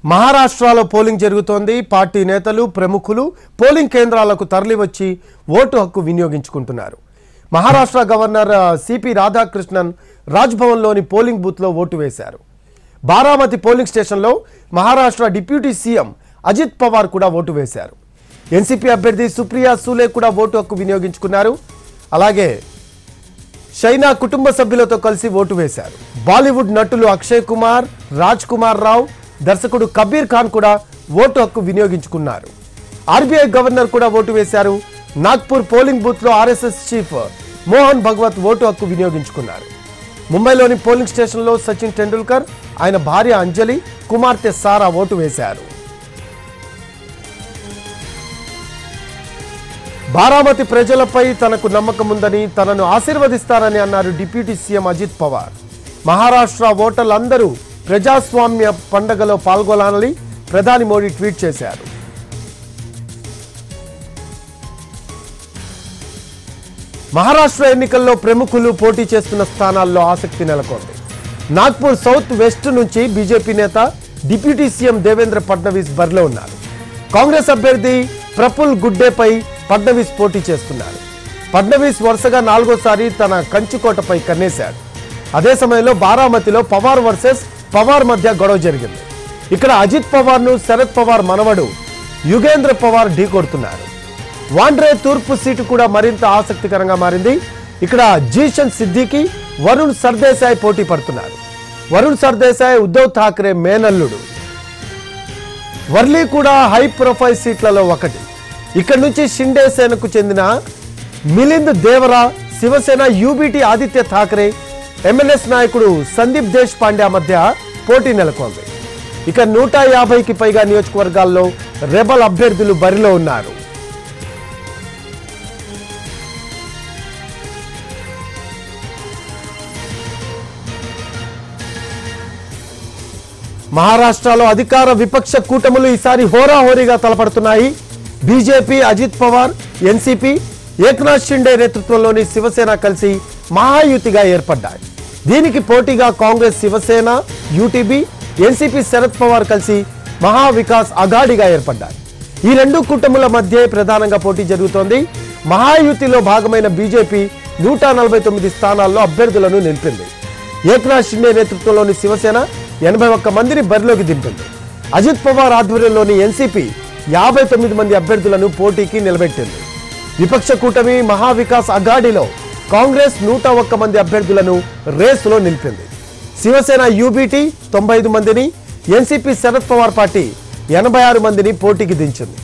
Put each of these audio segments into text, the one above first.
మహారాష్ట్రలో పోలింగ్ జరుగుతోంది. పార్టీ నేతలు ప్రముఖులు పోలింగ్ కేంద్రాలకు తరలివచ్చి ఓటు హక్కు వినియోగించుకుంటున్నారు. మహారాష్ట్ర గవర్నర్ సిపి రాధాకృష్ణన్ రాజ్భవన్లోని పోలింగ్ బూత్లో ఓటు వేశారు. బారామతి పోలింగ్ స్టేషన్లో మహారాష్ట్ర డిప్యూటీ సీఎం అజిత్ పవార్ కూడా ఓటు వేశారు. ఎన్సీపీ అభ్యర్థి సుప్రియా సూలే కూడా ఓటు హక్కు వినియోగించుకున్నారు. అలాగే షైనా కుటుంబ సభ్యులతో కలిసి ఓటు వేశారు. బాలీవుడ్ నటులు అక్షయ్ కుమార్, రాజ్ కుమార్ రావు, దర్శకుడు కబీర్ ఖాన్ కూడా ఓటు హక్కు వినియోగించుకున్నారు. ఆర్బీఐ గవర్నర్ కూడా ఓటు వేశారు. నాగ్పూర్ పోలింగ్ బూత్లో RSS chief Mohan Bhagwat vote హక్కు వినియోగించుకున్నారు. ముంబైలోని పోలింగ్ స్టేషన్లో సచిన్ టెండూల్కర్, ఆయన భార్య అంజలి, కుమార్తె సారా ఓటు వేశారు. బారామతి ప్రజలపై తనకు నమ్మకం ఉందని, తనను ఆశీర్వదిస్తారని అన్నారు డిప్యూటీ సీఎం అజిత్ పవార్. మహారాష్ట్ర ఓటర్లందరూ ప్రజాస్వామ్య పండుగలో పాల్గొనాలని ప్రధాని మోడీ ట్వీట్ చేశారు. మహారాష్ట్ర ఎన్నికల్లో ప్రముఖులు పోటీ చేస్తున్న స్థానాల్లో ఆసక్తి నెలకొంది. నాగ్పూర్ సౌత్ వెస్ట్ నుంచి బీజేపీ నేత డిప్యూటీ సీఎం దేవేంద్ర ఫడ్నవీస్ బరిలో ఉన్నారు. కాంగ్రెస్ అభ్యర్థి ప్రఫుల్ గుడ్డేపై ఫడ్నవీస్ పోటీ చేస్తున్నారు. ఫడ్నవీస్ వరుసగా 4వ సారి తన కంచుకోటపై కన్నేశాడు. అదే సమయంలో బారామతిలో పవార్ వర్సెస్ పవార్ మధ్య గొడవ జరిగింది. ఇక్కడ అజిత్ పవార్ను శరద్ పవార్ మనవడు యుగేంద్ర పవార్ ఢీకొడుతున్నారు. వాండ్రే తూర్పు సీటు కూడా మరింత ఆసక్తికరంగా మారింది. ఇక్కడ జీషన్ సిద్దికి, వరుణ్ సర్దేశాయ్ పోటీ పడుతున్నారు. వరుణ్ సర్దేశాయ్ ఉద్ధవ్ ఠాక్రే మేనల్లుడు. వర్లీ కూడా హై ప్రొఫైల్ సీట్లలో ఒకటి. ఇక్కడి నుంచి షిండే సేనకు చెందిన మిలింద్ దేవరా, శివసేన యూబీటీ ఆదిత్య ఠాక్రే, ఎంఎన్ఎస్ నాయకుడు సందీప్ దేశ్ పాండ్యా మధ్య పోటీ నెలకొంది. ఇక 150కి పైగా నియోజకవర్గాల్లో రెబల్ అభ్యర్థులు బరిలో ఉన్నారు. మహారాష్ట్రలో అధికార విపక్ష కూటములు ఈసారి హోరాహోరీగా తలపడుతున్నాయి. బీజేపీ, అజిత్ పవార్, ఎన్సీపీ, ఏక్నాథ్ షిండే నేతృత్వంలోని శివసేన కలిసి మహాయుతిగా ఏర్పడ్డాయి. దీనికి పోటీగా కాంగ్రెస్ శివసేన, యూటీబీ, ఎన్సీపీ శరద్ పవార్ కలిసి మహావికాస్ అఘాడిగా ఏర్పడ్డాయి. ఈ రెండు కూటముల మధ్య ప్రధానంగా పోటీ జరుగుతోంది. మహాయుతిలో భాగమైన బీజేపీ 149 స్థానాల్లో అభ్యర్థులను నిలిపింది. ఏక్నాథ్ షిండే నేతృత్వంలోని శివసేన 81 మందిని బరిలోకి దింపింది. అజిత్ పవార్ ఆధ్వర్యంలోని ఎన్సీపీ 59 మంది అభ్యర్థులను పోటీకి నిలబెట్టింది. విపక్ష కూటమి మహావికాస్ అఘాడిలో కాంగ్రెస్ 101 మంది అభ్యర్థులను రేసులో నిలిపింది. శివసేన యూబీటీ 95 మందిని, ఎన్సీపీ శరద్ పవార్ పార్టీ 86 మందిని పోటీకి దించింది.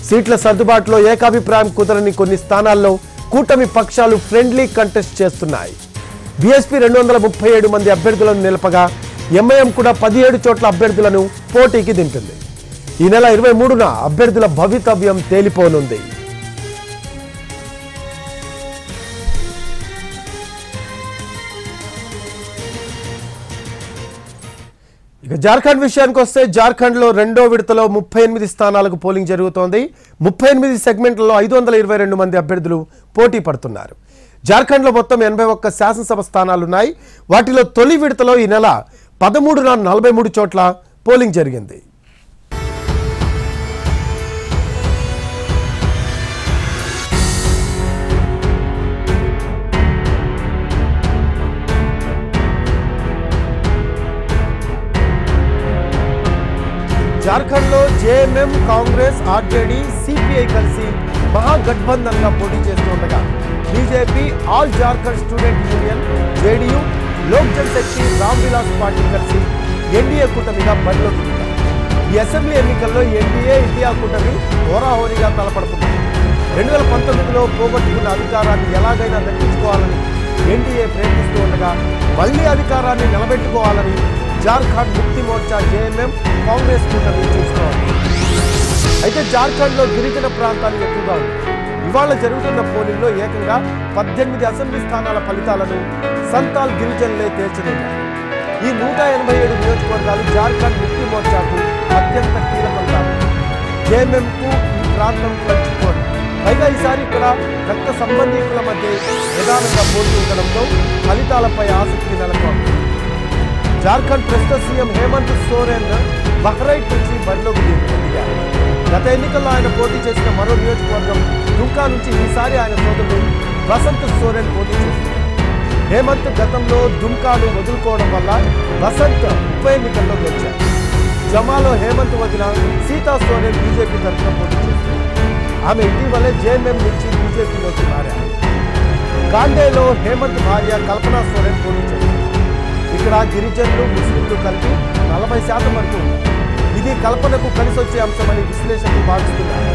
సీట్ల సర్దుబాటులో ఏకాభిప్రాయం కుదరని కొన్ని స్థానాల్లో కూటమి పక్షాలు ఫ్రెండ్లీ కంటెస్ట్ చేస్తున్నాయి. బీఎస్పీ 237 మంది అభ్యర్థులను నిలపగా ఎంఐఎం కూడా 17 చోట్ల అభ్యర్థులను పోటీకి దింపింది. ఈ నెల 23న అభ్యర్థుల భవితవ్యం తేలిపోనుంది. ఇక జార్ఖండ్ విషయానికి వస్తే, జార్ఖండ్లో 2వ విడతలో 38 స్థానాలకు పోలింగ్ జరుగుతోంది. 38 సెగ్మెంట్లలో 522 మంది అభ్యర్థులు పోటీ పడుతున్నారు. జార్ఖండ్లో మొత్తం 81 శాసనసభ స్థానాలున్నాయి. వాటిలో తొలి విడతలో ఈ నెల 13న 43 చోట్ల పోలింగ్ జరిగింది. జార్ఖండ్లో జేఎంఎం, కాంగ్రెస్, ఆర్జేడీ, సిపిఐ కలిసి మహాగఠబంధన్గా పోటీ చేస్తుండగా BJP, all Jharkhand student union, JDU, Lok Janshakti, Ram Vilas party కలిసి ఎన్డీఏ కూటమిగా బరిలోకి దిగారు. ఈ అసెంబ్లీ ఎన్నికల్లో ఎన్డీఏ, ఇండియా కూటమి హోరాహోరీగా తలపడుతుంది. 2019లో పోగొట్టుకున్న అధికారాన్ని ఎలాగైనా దక్కించుకోవాలని ఎన్డీఏ ప్రయత్నిస్తూ ఉండగా, మళ్లీ అధికారాన్ని నిలబెట్టుకోవాలని జార్ఖండ్ ముక్తి మోర్చా, జేఎంఎం, కాంగ్రెస్ కూటమి చూసుకోవాలి. అయితే జార్ఖండ్లో గిరిజన ప్రాంతాలు ఎక్కువగా ఉన్నాయి. ఇవాళ జరుగుతున్న పోలింగ్లో ఏకంగా 18 అసెంబ్లీ స్థానాల ఫలితాలను సంతాల్ గిరిజనులే తేల్చనున్నారు. ఈ 187 నియోజకవర్గాలు జార్ఖండ్ ముక్తి మోర్చాకు అత్యంత కీలకం కాదు. జేఎంఎంకు ఈ ప్రాంతం పంచుకోండి. పైగా ఈసారి ఇక్కడ రక్త సంబంధికుల మధ్య ప్రధానంగా పోటీ ఉండడంతో ఫలితాలపై ఆసక్తి నెలకొంది. జార్ఖండ్ ప్రస్తుత సీఎం హేమంత్ సోరెన్ బహ్రైట్ నుంచి బరిలోకి దిగారు. గత ఎన్నికల్లో ఆయన పోటీ చేసిన మరో నియోజకవర్గం దుంకా నుంచి ఈసారి ఆయన సోదరుడు వసంత్ సోరెన్ పోటీ చేస్తున్నారు. హేమంత్ గతంలో దుంకాను వదులుకోవడం వల్ల వసంత్ ఉప ఎన్నికల్లో గెలిచారు. జమాలో హేమంత్ వదిన సీతా సోరెన్ బీజేపీ తరఫున పోటీ చేస్తున్నారు. ఆమె ఇటీవలే జేఎంఎం నుంచి బీజేపీలోకి మారారు. గాంధేలో హేమంత్ భార్య కల్పనా సోరెన్ పోటీ చేస్తున్నారు. ఇక్కడ గిరిజనులు ముస్లింలు కలిపి 40% వరకు ఉన్నారు. ఇది కల్పనకు కలిసొచ్చే అంశమని విశ్లేషకులు భావిస్తున్నారు.